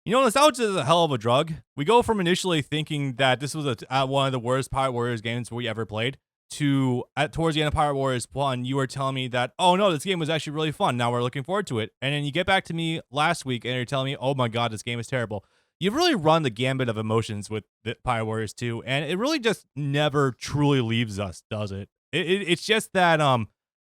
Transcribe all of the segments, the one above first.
You know, nostalgia is a hell of a drug. We go from initially thinking that this was one of the worst Pirate Warriors games we ever played to towards the end of Pirate Warriors 1, you were telling me that, oh no, this game was actually really fun. Now we're looking forward to it. And then you get back to me last week and you're telling me, oh my God, this game is terrible. You've really run the gambit of emotions with the Pirate Warriors 2, and it really just never truly leaves us, does it? It's just that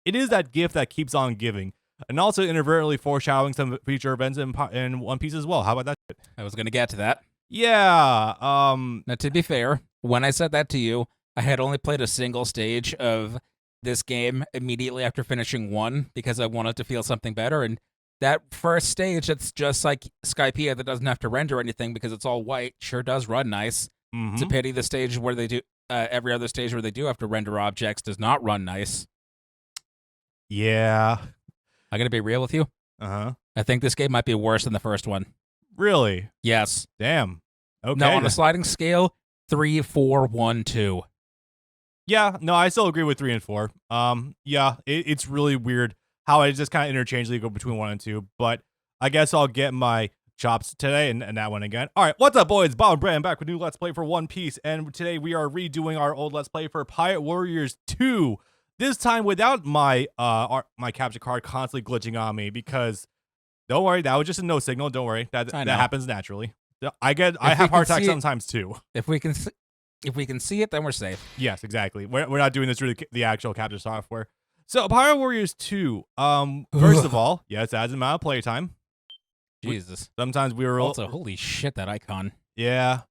it is that gift that keeps on giving. And also inadvertently foreshadowing some future events in One Piece as well. How about that? I was going to get to that. Yeah. Now, to be fair, when I said that to you, I had only played a single stage of this game immediately after finishing 1 because I wanted to feel something better. And that first stage, that's just like Skypeia that doesn't have to render anything because it's all white, sure does run nice. Mm-hmm. It's a pity the stage where they do, every other stage where they do have to render objects does not run nice. Yeah. I'm going to be real with you. Uh-huh. I think this game might be worse than the first one. Really? Yes. Damn. Okay. No, on a sliding scale, 3, 4, 1, 2. Yeah, no, I still agree with 3 and 4. Yeah, it's really weird how I just kind of interchangeably go between 1 and 2, but I guess I'll get my chops today and that one again. All right, what's up, boys? Bob and Brandon back with new Let's Play for One Piece, and today we are redoing our old Let's Play for Pirate Warriors 2. This time without my my capture card constantly glitching on me because don't worry, that was just a no signal. Don't worry, that happens naturally. I have heart attacks sometimes too. If we can see it, then we're safe. Yes, exactly. We're not doing this through the actual capture software. So Pirate Warriors 2. First of all, yes, adds an amount of playtime. Jesus. Sometimes we were also holy shit that icon. Yeah.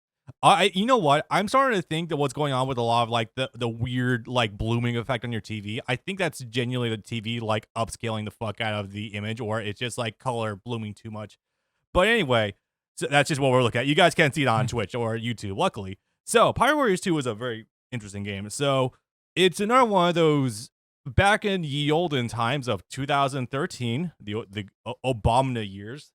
You know what? I'm starting to think that what's going on with a lot of like the weird like blooming effect on your TV. I think that's genuinely the TV like upscaling the fuck out of the image, or it's just like color blooming too much. But anyway, so that's just what we're looking at. You guys can't see it on Twitch or YouTube, luckily. So Pirate Warriors 2 is a very interesting game. So it's another one of those back in ye olden times of 2013, the Obama years.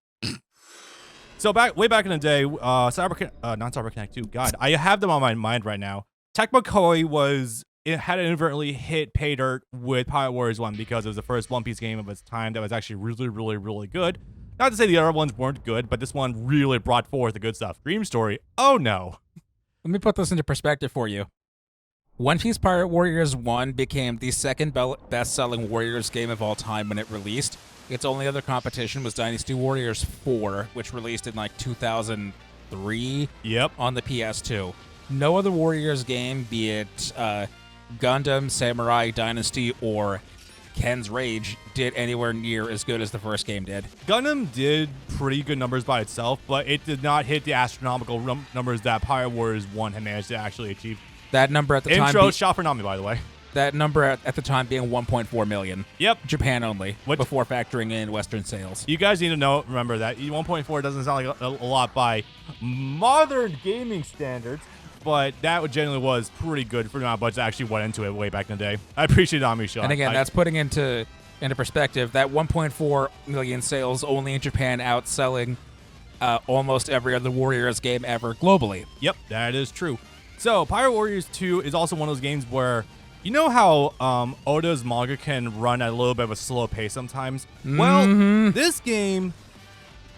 So way back in the day, not CyberConnect 2. God, I have them on my mind right now. Tecmo Koei had inadvertently hit pay dirt with Pirate Warriors 1 because it was the first One Piece game of its time that was actually really, really, really good. Not to say the other ones weren't good, but this one really brought forth the good stuff. Dream Story, oh no. Let me put this into perspective for you. One Piece Pirate Warriors 1 became the second best-selling Warriors game of all time when it released. Its only other competition was Dynasty Warriors 4, which released in like 2003 on the PS2. No other Warriors game, be it Gundam, Samurai, Dynasty, or Ken's Rage, did anywhere near as good as the first game did. Gundam did pretty good numbers by itself, but it did not hit the astronomical numbers that Pirate Warriors 1 had managed to actually achieve. That number at the time... Intro shot for Nami, by the way. That number at the time being 1.4 million. Yep. Japan only, before factoring in Western sales. You guys need to remember that 1.4 doesn't sound like a lot by modern gaming standards, but that generally was pretty good for the amount of budget that actually went into it way back in the day. I appreciate Nami shot. And again, that's putting into perspective that 1.4 million sales only in Japan outselling almost every other Warriors game ever globally. Yep, that is true. So, Pirate Warriors 2 is also one of those games where, you know how Oda's manga can run at a little bit of a slow pace sometimes? Mm-hmm. Well, this game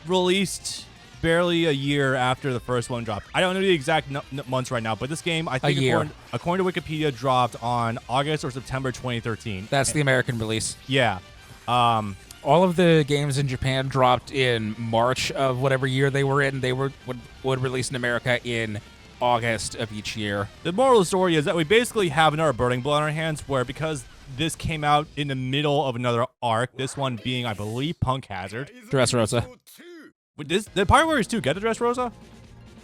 released barely a year after the first one dropped. I don't know the exact months right now, but this game, I think according to Wikipedia, dropped on August or September 2013. That's the American release. Yeah. All of the games in Japan dropped in March of whatever year they were in. They would release in America in August of each year. The moral of the story is that we basically have another Burning Blood on our hands where because this came out in the middle of another arc, this one being, I believe, Punk Hazard. Dressrosa. Did Pirate Warriors 2 get the Dressrosa?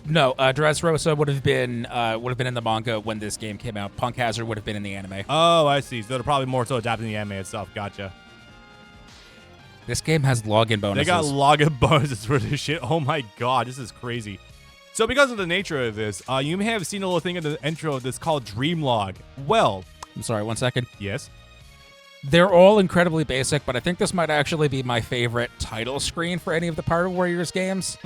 No, Dressrosa would have been in the manga when this game came out. Punk Hazard would have been in the anime. Oh, I see. So they're probably more so adapting the anime itself. Gotcha. This game has login bonuses. They got login bonuses for this shit. Oh my god, this is crazy. So because of the nature of this, you may have seen a little thing in the intro that's called Dreamlog. Well... I'm sorry, 1 second. Yes? They're all incredibly basic, but I think this might actually be my favorite title screen for any of the Pirate Warriors games.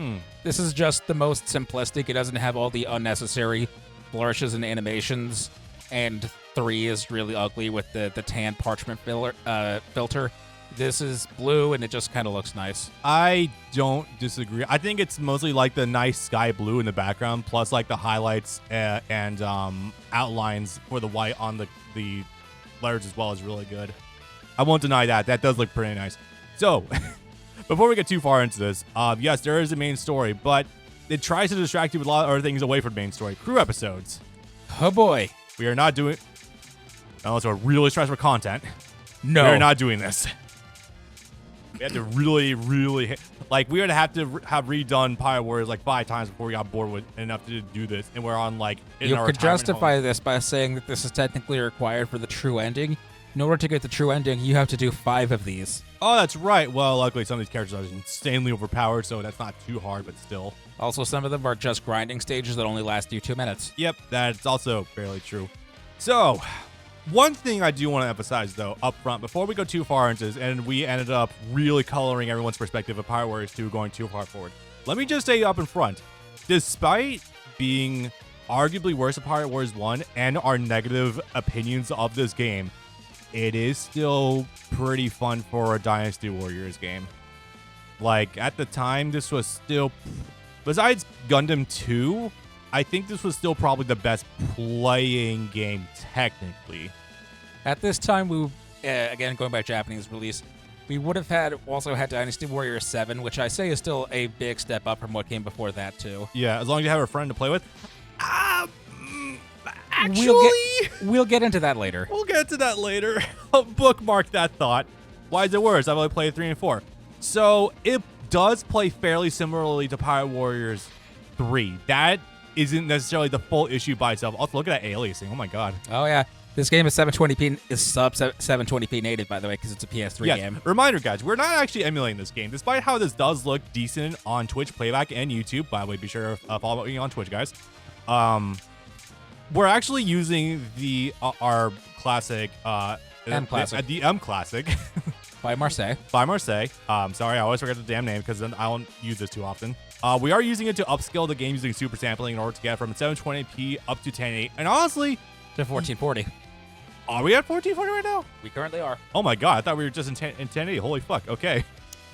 This is just the most simplistic. It doesn't have all the unnecessary flourishes and animations. And 3 is really ugly with the tan parchment filter. This is blue, and it just kind of looks nice. I don't disagree. I think it's mostly like the nice sky blue in the background, plus like the highlights and outlines for the white on the letters as well is really good. I won't deny that. That does look pretty nice. So, before we get too far into this, yes, there is a main story, but it tries to distract you with a lot of other things away from the main story. Crew episodes. Oh boy. We are not doing, unless we're really stressed for content. No. We are not doing this. We had to really, like, we would have to have redone Pirate Warriors like 5 times before we got bored with enough to do this, and we're on like in you our could retirement justify home. this by saying that this is technically required for the true ending. In order to get the true ending, you have to do 5 of these. Oh, that's right. Well, luckily some of these characters are insanely overpowered, so that's not too hard, but still. Also, some of them are just grinding stages that only last you 2 minutes. Yep, that's also fairly true. So, one thing I do want to emphasize, though, up front, before we go too far into this, and we ended up really coloring everyone's perspective of Pirate Warriors 2 going too far forward. Let me just say up in front, despite being arguably worse than Pirate Warriors 1 and our negative opinions of this game, it is still pretty fun for a Dynasty Warriors game. Like, at the time, this was still, besides Gundam 2, I think this was still probably the best playing game technically. At this time, we again going by Japanese release, we would have also had Dynasty Warriors 7, which I say is still a big step up from what came before that too. Yeah, as long as you have a friend to play with. Actually, we'll get into that later. We'll get to that later. Bookmark that thought. Why is it worse? I've only played 3 and 4. So it does play fairly similarly to Pirate Warriors 3. That isn't necessarily the full issue by itself. Also, look at that aliasing. Oh my god. Oh yeah. This game is 720p, is sub 720p native, by the way, because it's a PS3 game. Reminder, guys, we're not actually emulating this game, despite how this does look decent on Twitch playback and YouTube. By the way, be sure to follow me on Twitch, guys. We're actually using the our classic, M Classic. the M Classic By Marseille. by Marseille. Sorry, I always forget the damn name because then I don't use this too often. We are using it to upscale the game using super sampling in order to get from 720p up to 1080. And honestly, To 1440. are we at 1440 right now? We currently are. Oh my god, I thought we were just in 1080. Holy fuck. Okay.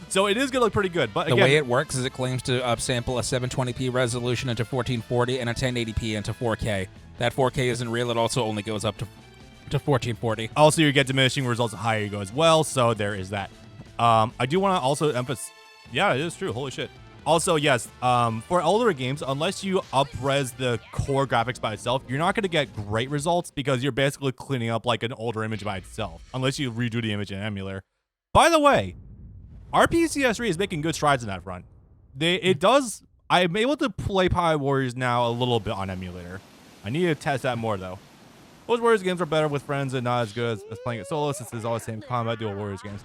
So it is going to look pretty good. But The again, way it works is it claims to upsample a 720p resolution into 1440 and a 1080p into 4K. That 4K isn't real. It also only goes up to 1440. also you get diminishing results the higher you go as well. So there is that. I do want to also emphasize. Yeah, it is true. Holy shit. Also, yes, for older games, unless you up-res the core graphics by itself, you're not going to get great results because you're basically cleaning up like an older image by itself, unless you redo the image in emulator. By the way, RPCS3 is making good strides in that front. I'm able to play Pirate Warriors now a little bit on emulator. I need to test that more, though. Those Warriors games are better with friends and not as good as playing it solo, since it's all the same combat dual Warriors games.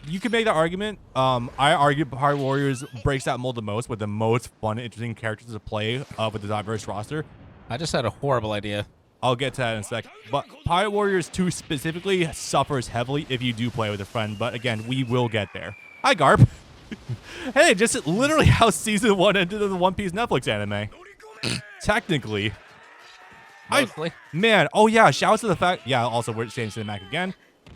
You can make that argument. I argue Pirate Warriors breaks that mold the most with the most fun, interesting characters to play with a diverse roster. I just had a horrible idea. I'll get to that in a sec. But Pirate Warriors 2 specifically suffers heavily if you do play with a friend. But again, we will get there. Hi, Garp. Hey, just literally how Season 1 ended in the One Piece Netflix anime. Technically. Mostly. Oh yeah, shouts to the fact, yeah, also we're saying Cinemac again.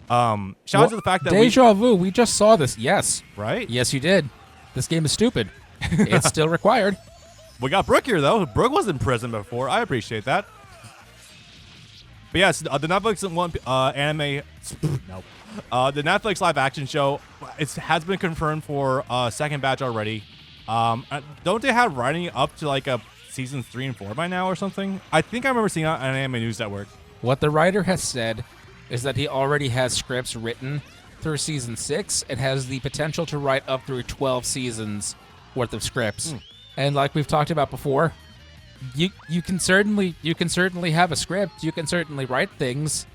Shouts to the fact that Deja vu, we just saw this. Yes. Right? Yes, you did. This game is stupid. It's still required. We got Brooke here, though. Brooke was in prison before. I appreciate that. But yes, the Netflix anime, no. The Netflix live action show, it has been confirmed for second batch already. Don't they have writing up to like a seasons 3 and 4 by now or something? I think I remember seeing it on Anime News Network. What the writer has said is that he already has scripts written through season 6 and has the potential to write up through 12 seasons worth of scripts. And like we've talked about before, you can certainly have a script. You can certainly write things.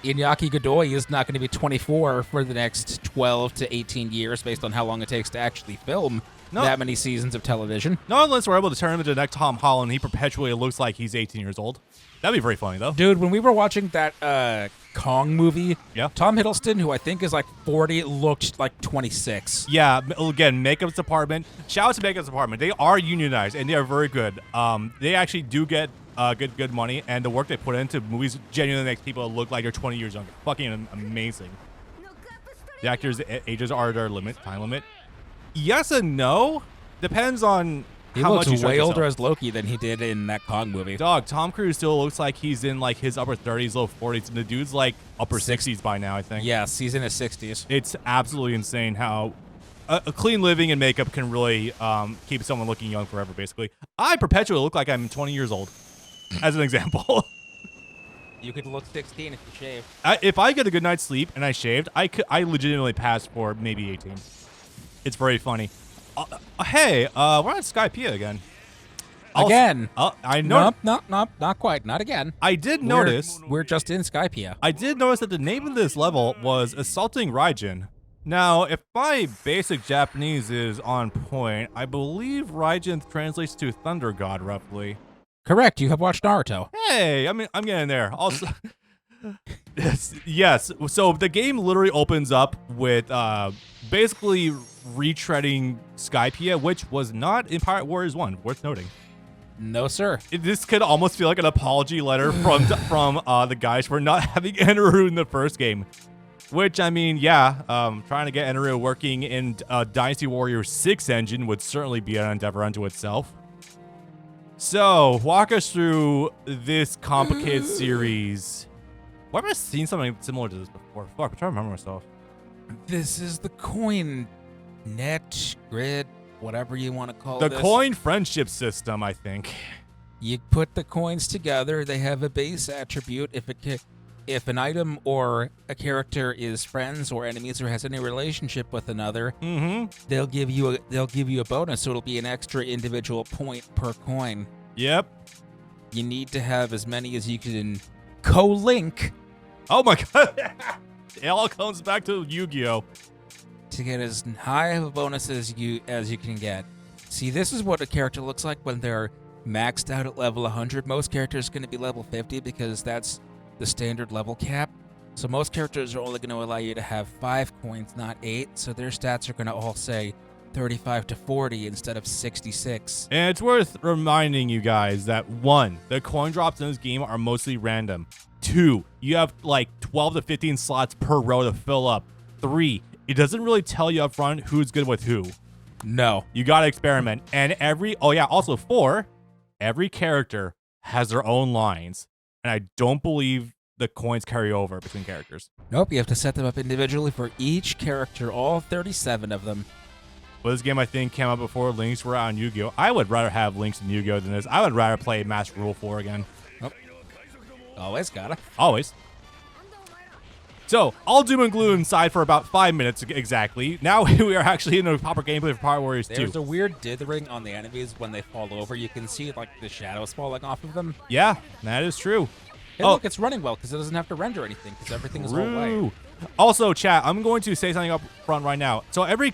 Iñaki Godoy is not going to be 24 for the next 12 to 18 years based on how long it takes to actually film that many seasons of television. Not unless we're able to turn him into the next Tom Holland. He perpetually looks like he's 18 years old. That'd be very funny, though. Dude, when we were watching that Kong movie, yeah, Tom Hiddleston, who I think is like 40, looked like 26. Yeah, again, Makeup's department. Shout out to Makeup's department. They are unionized, and they are very good. They actually do get good money, and the work they put into movies genuinely makes people look like they're 20 years younger. Fucking amazing. The actors' ages are their time limit. Yes and no. Depends on He how looks much you way stretch older yourself. as Loki than he did in that Kong movie. Dog, Tom Cruise still looks like he's in like his upper 30s, low 40s, and the dude's like upper 60s by now, I think. Yes, he's in his 60s. It's absolutely insane how a clean living and makeup can really keep someone looking young forever, basically. I perpetually look like I'm 20 years old, as an example. You could look 16 if you shave. If I get a good night's sleep and I shaved, I legitimately pass for maybe 18. It's very funny. Hey, we're on Skypeia again. Again? I know. Nope, not quite. Not again. I did notice. We're just in Skypeia. I did notice that the name of this level was Assaulting Raijin. Now, if my basic Japanese is on point, I believe Raijin translates to Thunder God, roughly. Correct. You have watched Naruto. Hey, I'm getting there. Also, yes. So the game literally opens up with basically retreading Skypeia, which was not in Pirate Warriors 1. Worth noting. No, sir. This could almost feel like an apology letter from the guys for not having Eneru in the first game. Which, I mean, yeah, trying to get Eneru working in Dynasty Warriors 6 engine would certainly be an endeavor unto itself. So, walk us through this complicated series. Where have I seen something similar to this before? Fuck, I'm trying to remember myself. This is the coin net grid, whatever you want to call The this. coin friendship system, I think. You put the coins together. They have a base attribute. If an item or a character is friends or enemies or has any relationship with another, they'll give you a bonus. So it'll be an extra individual point per coin. Yep. You need to have as many as you can co-link Oh my god. It all comes back to Yu-Gi-Oh! to get as high of a bonus as you can get. See, this is what a character looks like when they're maxed out at level 100. Most characters are going to be level 50 because that's the standard level cap. So most characters are only going to allow you to have 5 coins, not 8. So their stats are going to all say 35 to 40 instead of 66. And it's worth reminding you guys that 1, the coin drops in this game are mostly random. 2, you have like 12 to 15 slots per row to fill up. 3, it doesn't really tell you up front who's good with who. No. You gotta experiment. And also 4, every character has their own lines. And I don't believe the coins carry over between characters. Nope, you have to set them up individually for each character, all 37 of them. Well, this game, I think, came out before Links were out on Yu-Gi-Oh! I would rather have Links in Yu-Gi-Oh! Than this. I would rather play Master Rule 4 again. Oh. Always gotta. Always. So, all doom and gloom aside for about 5 minutes exactly. Now we are actually in a proper gameplay for Pirate Warriors 2. There's a weird dithering on the enemies when they fall over. You can see like the shadows falling off of them. Yeah, that is true. Hey, look, it's running well because it doesn't have to render anything because everything is all white. Also, chat, I'm going to say something up front right now. So every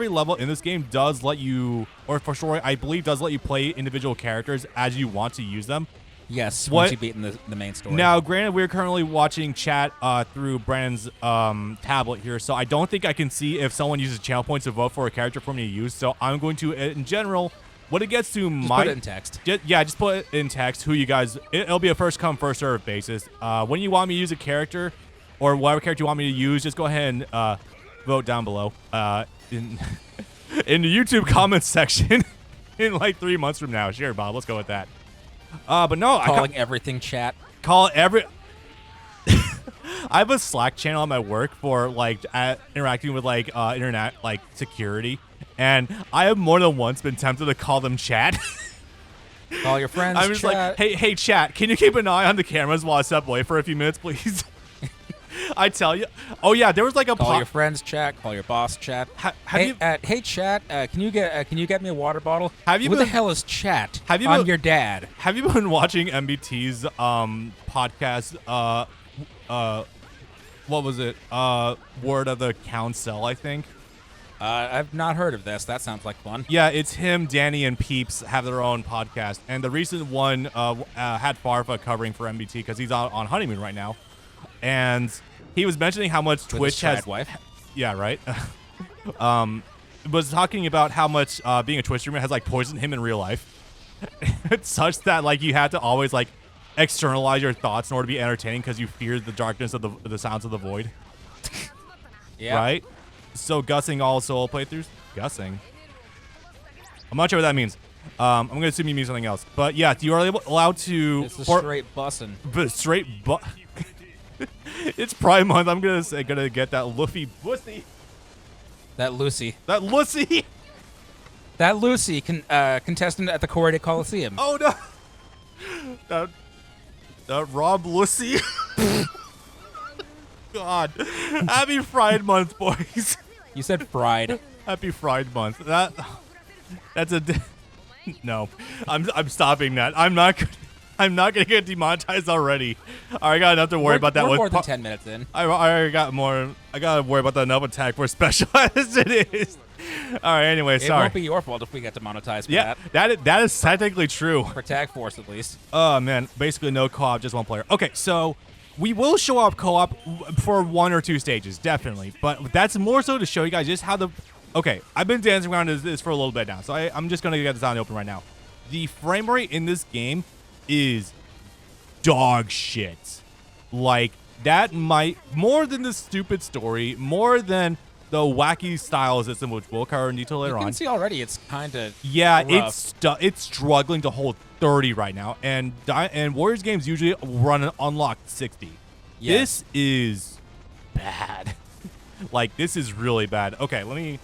level in this game does let you, or for sure, I believe does let you play individual characters as you want to use them. Yes, once you've beaten the main story. Now, granted, we're currently watching chat through Brandon's tablet here, so I don't think I can see if someone uses channel points to vote for a character for me to use. So I'm going to, in general, when it gets to just put it in text. Just put it in text. Who you guys? It'll be a first come first serve basis. When you want me to use a character, or whatever character you want me to use, just go ahead and vote down below in the YouTube comments section in like 3 months from now. Sure, Bob. Let's go with that. But no, calling everything chat. Call every. I have a Slack channel at my work for like interacting with like internet like security, and I have more than once been tempted to call them chat. Call your friends. I'm just chat. like, hey, chat, can you keep an eye on the cameras while I step away for a few minutes, please? I tell you. Oh yeah, there was like a call your friends chat. Call your boss chat. Hey chat, can you get me a water bottle? Have you? What the hell is chat? I'm your dad. Have you been watching MBT's podcast? What was it? Word of the Council, I think. I've not heard of this. That sounds like fun. Yeah, it's him, Danny, and Peeps have their own podcast, and the recent one had Farfa covering for MBT because he's out on honeymoon right now. And he was mentioning how much Twitch has. Wife. Yeah, right. Was talking about how much being a Twitch streamer has like poisoned him in real life. It's such that like you had to always like externalize your thoughts in order to be entertaining because you feared the darkness of the sounds of the void. Yeah. Right? So gussing all solo playthroughs? Gussing? I'm not sure what that means. I'm going to assume you mean something else. But yeah, you are allowed to... It's a straight bussin'. But straight It's Pride Month. I'm gonna get that Luffy pussy. That Lucy. That Lucy. That Lucy, contestant at the Corridor Coliseum. Oh no. That Rob Lucy. God. Happy Pride Month, boys. You said fried. Happy Pride Month. That's a no. I'm stopping that. I'm not gonna get demonetized already. I got enough to worry about that. We're with more than 10 minutes in. I already got more. I gotta worry about that enough attack for special as it is. All right. Anyway, sorry. It won't be your fault if we get demonetized for Yeah, that. that is technically true. For Tag Force, at least. Oh man, basically no co-op, just one player. Okay, so we will show up co-op for 1 or 2 stages, definitely. But that's more so to show you guys just how the. Okay, I've been dancing around this for a little bit now, so I'm just gonna get this out in the open right now. The frame rate in this game is dog shit. Like, that might, more than the stupid story, more than the wacky style system, which we'll cover in detail later on. You can see already it's kind of it's struggling to hold 30 right now, and Warriors games usually run an unlocked 60. Yes. This is bad. Like, this is really bad. Okay, let me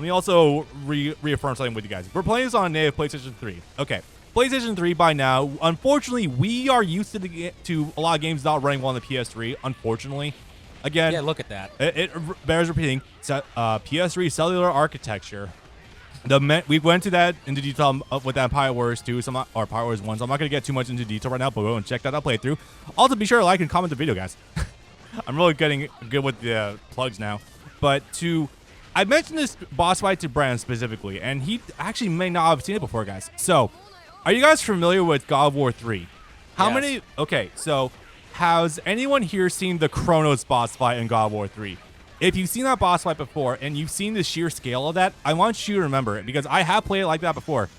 also reaffirm something with you guys. We're playing this on native PlayStation 3. Okay. PlayStation 3 by now, unfortunately, we are used to a lot of games not running well on the PS3, unfortunately. Again, yeah, look at that. It bears repeating. PS3 cellular architecture. We went into that into detail with that Pirate Warriors 2, or Pirate Warriors 1, so I'm not going to get too much into detail right now, but go and check that out playthrough. Also, be sure to like and comment the video, guys. I'm really getting good with the plugs now. But I mentioned this boss fight to Brandon specifically, and he actually may not have seen it before, guys. So, are you guys familiar with God of War 3? How many? Okay, so has anyone here seen the Kronos boss fight in God of War 3? If you've seen that boss fight before and you've seen the sheer scale of that, I want you to remember it because I have played it like that before.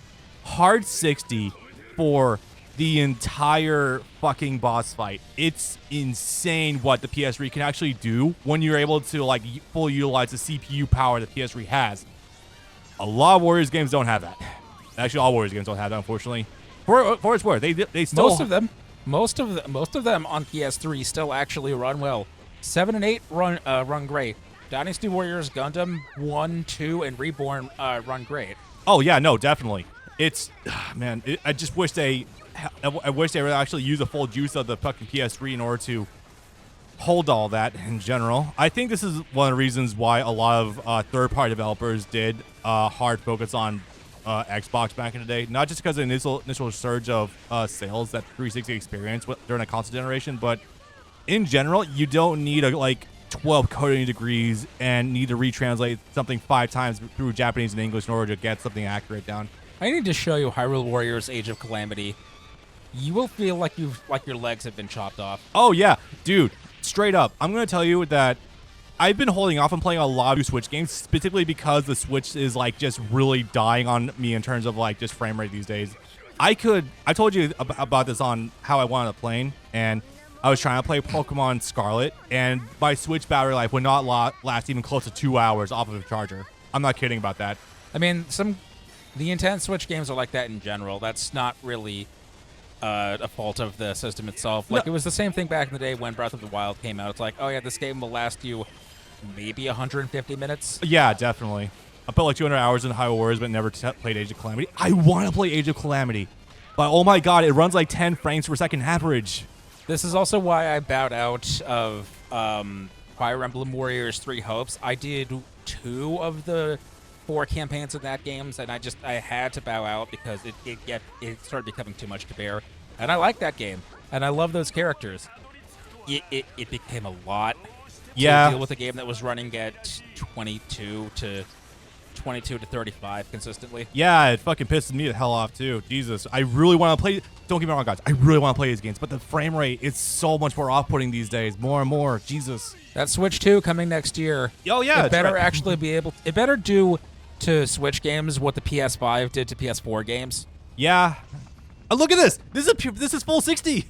Hard 60 for the entire fucking boss fight. It's insane what the PS3 can actually do when you're able to like fully utilize the CPU power that PS3 has. A lot of Warriors games don't have that. Actually, all Warriors games don't have that, unfortunately. For its worth, they still most of them on PS3 still actually run well. 7 and 8 run great. Dynasty Warriors, Gundam 1, 2, and Reborn run great. Oh yeah, no, definitely. It's man, I just wish I wish they would actually use the full juice of the fucking PS3 in order to hold all that in general. I think this is one of the reasons why a lot of third-party developers did hard focus on Xbox back in the day, not just because of the initial surge of sales that 360 experienced during a console generation, but in general, you don't need like 12 coding degrees and need to retranslate something 5 times through Japanese and English in order to get something accurate down. I need to show you Hyrule Warriors Age of Calamity. You will feel like your legs have been chopped off. Oh yeah, dude, straight up. I'm gonna tell you that I've been holding off on playing a lot of Switch games, specifically because the Switch is like just really dying on me in terms of like just frame rate these days. I told you about this on how I wanted to play, and I was trying to play Pokemon Scarlet, and my Switch battery life would not last even close to 2 hours off of the charger. I'm not kidding about that. I mean, the intense Switch games are like that in general. That's not really a fault of the system itself. Like, no. It was the same thing back in the day when Breath of the Wild came out. It's like, oh yeah, this game will last you maybe 150 minutes. Yeah, definitely. I put like 200 hours in Hyrule Warriors, but never played Age of Calamity. I want to play Age of Calamity, but oh my god, it runs like 10 frames per second average. This is also why I bowed out of Fire Emblem Warriors 3 Hopes. I did 2 of the 4 campaigns in that game, and I had to bow out because it started becoming too much to bear. And I like that game, and I love those characters. It became a lot to deal with a game that was running at 22 to 35 consistently. Yeah, it fucking pisses me the hell off too. Jesus, I really want to play. Don't get me wrong, guys. I really want to play these games, but the frame rate is so much more off-putting these days. More and more. Jesus. That Switch 2 coming next year. Oh yeah, it better actually be able. It better do to Switch games what the PS5 did to PS4 games. Yeah. Look at this. This is full 60.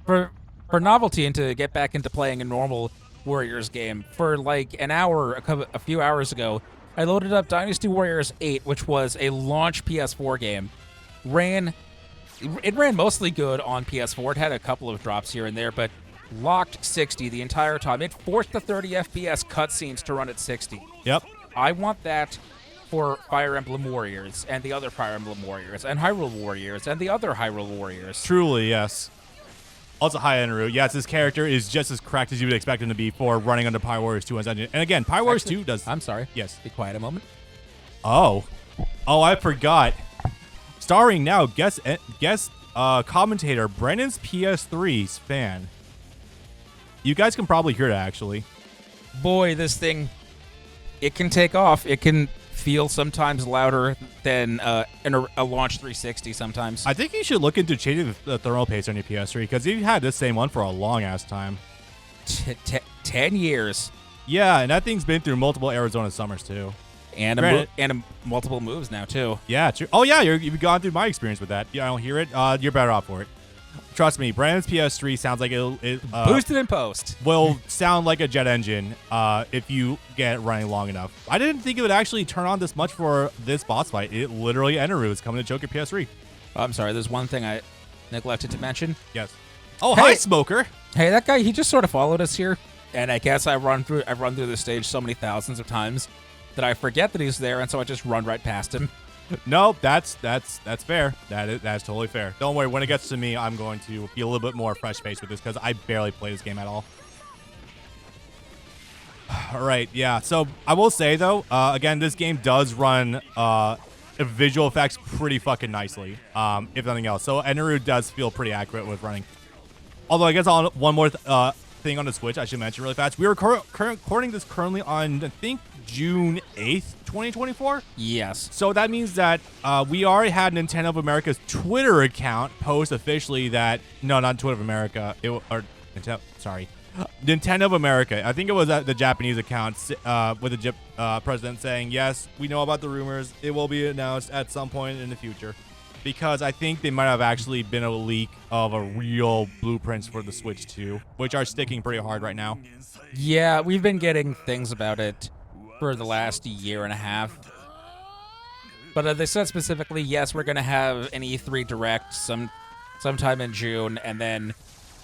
For novelty and to get back into playing a normal Warriors game for like an hour, a few hours ago. I loaded up Dynasty Warriors 8, which was a launch PS4 game. It ran mostly good on PS4. It had a couple of drops here and there, but locked 60 the entire time. It forced the 30 FPS cutscenes to run at 60. Yep. I want that for Fire Emblem Warriors and the other Fire Emblem Warriors and Hyrule Warriors and the other Hyrule Warriors. Truly, yes. Also, hi, Eneru. Yes, this character is just as cracked as you would expect him to be for running under Pyre Warriors 2 engine. And again, Pyre Warriors 2 does... I'm sorry. Yes. Be quiet a moment. Oh, I forgot. Starring now guest commentator Brennan's PS3's fan. You guys can probably hear that, actually. Boy, this thing, it can take off. It can feel sometimes louder than a launch 360 sometimes. I think you should look into changing the thermal paste on your PS3 because you've had this same one for a long-ass time. 10 years. Yeah, and that thing's been through multiple Arizona summers, too. And multiple moves now, too. Yeah, true. Oh, yeah, you've gone through my experience with that. Yeah, I don't hear it. You're better off for it. Trust me, Brandon's PS3 sounds like it boosted in post. Will sound like a jet engine if you get it running long enough. I didn't think it would actually turn on this much for this boss fight. It literally, Eneru is coming to choke your PS3. I'm sorry, there's one thing I neglected to mention. Yes. Oh, hi, Smoker. Hey, that guy, he just sort of followed us here. And I guess I've run through this stage so many thousands of times that I forget that he's there, and so I just run right past him. No, that's fair. That's totally fair. Don't worry. When it gets to me, I'm going to be a little bit more fresh-faced with this because I barely play this game at all. All right, yeah. So I will say though, again, this game does run visual effects pretty fucking nicely, if nothing else. So Eneru does feel pretty accurate with running. Although I guess on one more thing on the Switch I should mention really fast. We are recording this currently on I think June 8th, 2024. Yes. So that means that we already had Nintendo of America's Twitter account post officially that not Twitter of America. Nintendo of America. I think it was the Japanese account with the president saying, yes, we know about the rumors. It will be announced at some point in the future. Because I think they might have actually been a leak of a real blueprints for the Switch 2, which are sticking pretty hard right now. Yeah, we've been getting things about it for the last year and a half. But they said specifically, yes, we're going to have an E3 Direct sometime in June, and then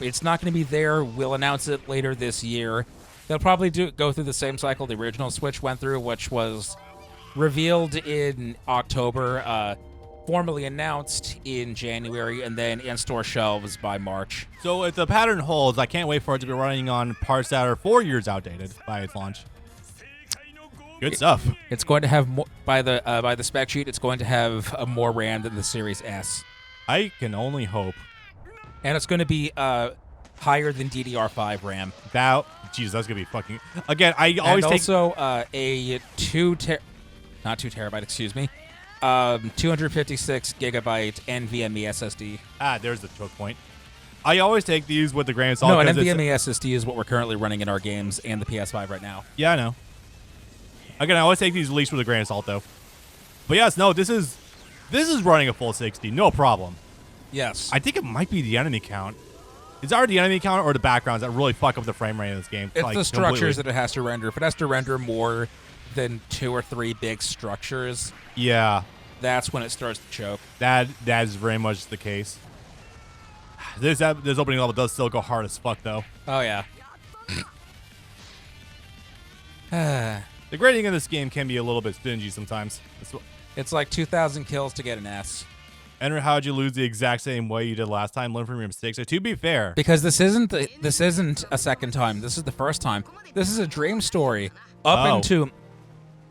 it's not going to be there. We'll announce it later this year. They'll probably go through the same cycle the original Switch went through, which was revealed in October, formally announced in January, and then in-store shelves by March. So if the pattern holds, I can't wait for it to be running on parts that are 4 years outdated by its launch. Good stuff. It's going to have by the spec sheet. It's going to have more RAM than the Series S. I can only hope. And it's going to be higher than DDR5 RAM. Jesus, that's gonna be fucking. Again, I always and take also a 2 terabyte. Excuse me. 256 gigabyte NVMe SSD. There's the choke point. I always take these with the grain of salt. No, an NVMe SSD is what we're currently running in our games and the PS5 right now. Yeah, I know. Again, I always take these at least with a grain of salt, though. But yes, no, this is running a full 60, no problem. Yes. I think it might be the enemy count. Is that the enemy count or the backgrounds that really fuck up the frame rate of this game? It's like, the structures completely. that it has to render. If it has to render more than 2 or 3 big structures, yeah, that's when it starts to choke. That is very much the case. This opening level does still go hard as fuck, though. Oh, yeah. The grading in this game can be a little bit stingy sometimes. It's like 2,000 kills to get an S. Enter, how'd you lose the exact same way you did last time? Learn from your mistakes. So to be fair, because this isn't a second time. This is the first time. This is a dream story. Into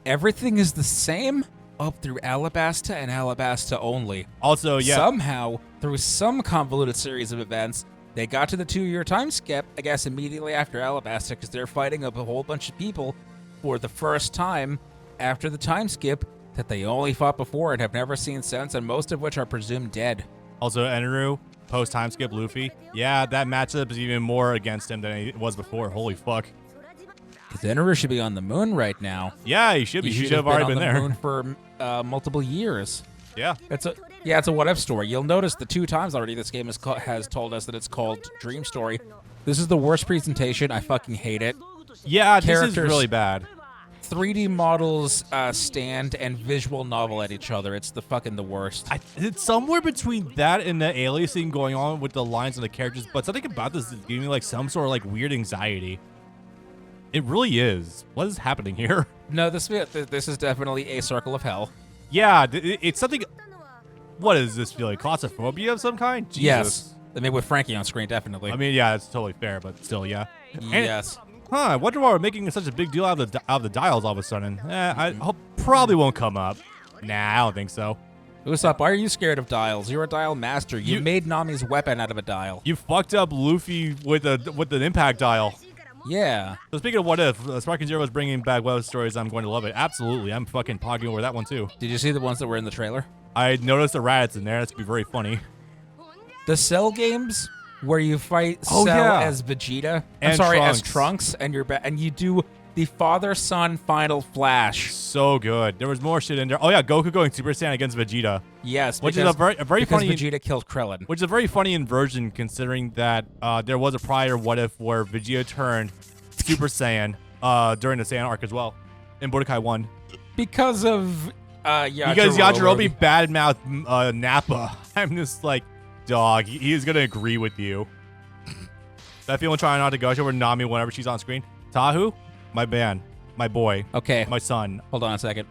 everything is the same up through Alabasta and Alabasta only. Also, yeah. Somehow, through some convoluted series of events, they got to the 2-year time skip, I guess immediately after Alabasta, because they're fighting up a whole bunch of people for the first time after the time skip that they only fought before and have never seen since, and most of which are presumed dead. Also, Eneru, post-time skip Luffy. Yeah, that matchup is even more against him than it was before. Holy fuck. Because Eneru should be on the moon right now. Yeah, he should be. He should have already been there. On the moon for multiple years. Yeah. It's a what-if story. You'll notice the 2 times already this game has told us that it's called Dream Story. This is the worst presentation. I fucking hate it. Yeah, this is Characters- really bad. 3D models stand and visual novel at each other. It's the worst. It's somewhere between that and the aliasing going on with the lines and the characters, but something about this is giving me like some sort of like weird anxiety. It really is. What is happening here? No, this is definitely a circle of hell. Yeah, it's something. What is this feeling? Claustrophobia of some kind? Jesus. Yes. I mean, with Frankie on screen, definitely. I mean, yeah, it's totally fair, but still, yeah. Yes. I wonder why we're making such a big deal out of the dials all of a sudden. I hope probably won't come up. Nah, I don't think so. What's up? Why are you scared of dials? You're a dial master. You made Nami's weapon out of a dial. You fucked up Luffy with an impact dial. Yeah. So speaking of what if, Sparking Zero is bringing back web stories, I'm going to love it. Absolutely. I'm fucking pogging over that one too. Did you see the ones that were in the trailer? I noticed the rats in there. That's going to be very funny. The Cell games where you fight Oh, Cell yeah. as Vegeta. And as Trunks. Trunks, and and you do the father-son final flash. So good. There was more shit in there. Oh yeah, Goku going Super Saiyan against Vegeta. Yes, Which is a very because funny. Vegeta killed Krillin. Which is a very funny inversion considering that there was a prior what if where Vegeta turned Super Saiyan during the Saiyan arc as well in Budokai 1. Because of Yajirobe. Because Yajirobe badmouthed Nappa. I'm just like, dog, he's going to agree with you. That feeling trying not to gush over Nami whenever she's on screen. Tahu, my man, my boy, Okay, my son. hold on a second.